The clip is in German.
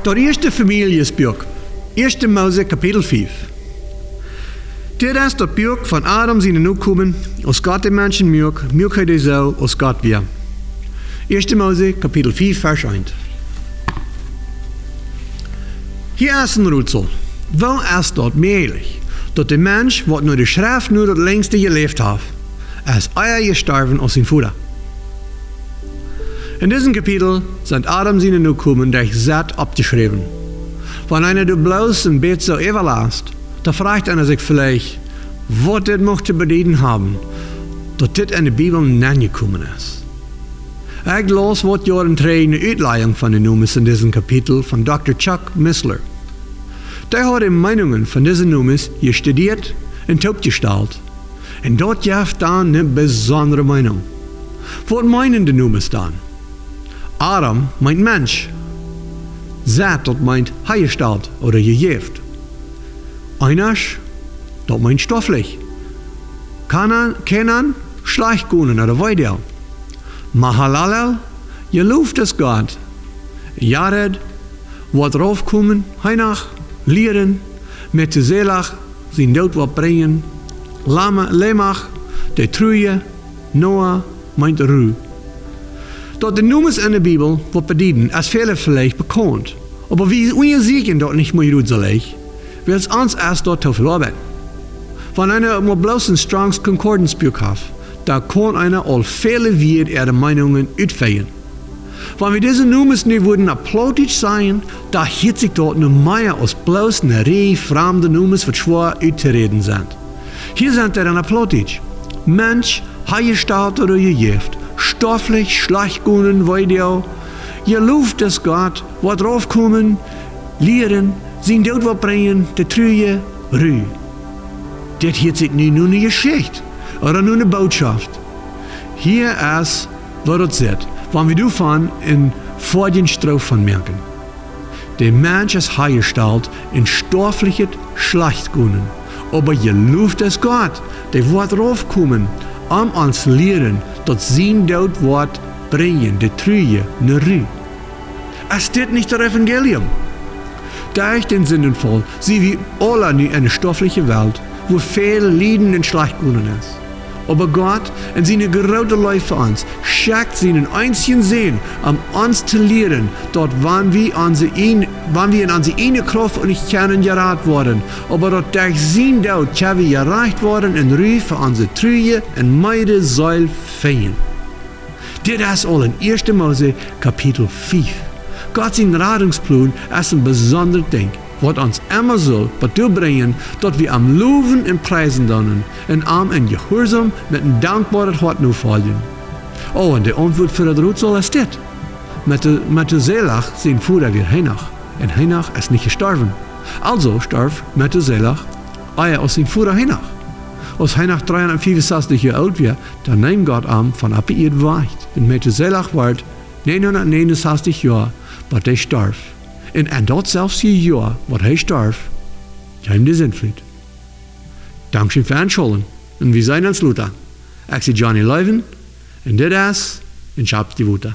Dat eerste familiesbuch, 1. Mose kapitel 5. Dit is dat buch van Adam zijn Nachkommen, als Gott den Menschen mögt hij so, als Gott wir. 1. Mose kapitel 5 vers 1. Hier is een raadsel. Wel is dat mogelijk, dat de mens, wat naar de schrift nu het längste geleefd heeft, is eher gestorven als zijn vader. In diesem Kapitel sind Adam seine Nachkommen durch Zet abgeschrieben. Wenn einer du bloß ein Bett so überlässt, da fragt einer sich vielleicht, was das möchte bedeuten haben, dass das in der Bibel nicht gekommen ist. Ich las wat Jahren eine Uitlegung von den Nummern in diesem Kapitel von Dr. Chuck Missler. Der hat die Meinungen von diesen Nummern gestudiert und aufgestellt. Und dort gibt dann eine besondere Meinung. Was meinen die Nummern dann? Adam meint Mensch. Zet, dat meint hergestellt oder gegeft. Einasch, dat meint stofflich. Kenan, Schleichgunen oder Weidel. Mahalalel, gelooft es Gott. Jared, wat raufkommen, Heinach, Lieren, Methuselach, zijn dood wat brengen. Lemach, de Truje, Noah, meint Ruh. Dat de Nummers in der Bibel, wat bedeuten, ist viele vielleicht bekannt. Aber wie unsicher dort nicht mehr rüdselig, weil es uns erst dort zu viel Arbeit. Wenn einer mal bloß ein Strong's Concordance Buch hat, da kann einer all viele wieder ihre Meinungen uitvegen. Wenn wir diese Nummers nicht würden applautisch sein, da hielt sich dort nur mehr als bloß eine Reihe fremde Nummers, die schwer auszureden sind. Hier sind dann applautisch. Mensch, hergestellt oder gegeft. Stofflich, Schlachgunen, Weidel. Gelooft es Gott, wat raufkommen, Lieren, zijn dood wat brengen, de Truje, Ruh. Dit hielt sich nicht nur eine Geschichte oder nur eine Botschaft. Hier ist, was es sagt, wenn wir davon in vorigen Strophe von merken. Der Mensch ist hergestellt in stoffliche Schlachtgunen, aber gelooft es Gott, der wird raufkommen, uns lehren, dat zijn dood wordt brengen, de Truje, ne Ruh. Ist das nicht das Evangelium? Durch den Sündenfall sind wir alle nu in einer stofflichen Welt, wo viel Leiden und Schlachgunen ist. Aber Gott, in seine große Liebe für uns, schickt seinen einzigen Sohn, uns zu lehren, dort wann wir in unsere eine Kraft und nicht kennen geraten worden, aber dort durch sein Tod können wir erreicht worden und Ruhe für unsere Treue und Meide soll fehlen. Das ist all in 1. Mose Kapitel 5. Gott sein Rettungsplan ist ein besonderes Ding, was uns immer soll bringen, dass wir am Loben und Preisen dann und in Gehorsam mit einem dankbaren Hart nur folgen. Oh, und die Antwort für das Rätsel ist das. Methuselach, sein Vater, wird Heinach. Und Heinach ist nicht gestorben. Also starb Methuselach, als sein Vater Heinach. Als Heinach 365 Jahre alt wird, dann nimmt Gott an von ab ihr weicht. Und Methuselach wird 969 Jahre, aber er starb. Und in dat zelfs Jahr, wat hij starb, kwam de Sintflut. Dankeschön für Anschauen. Und wir sehen uns Luther. Ich bin Johnny Leuven, und das ist, und ich hab's die Wutter.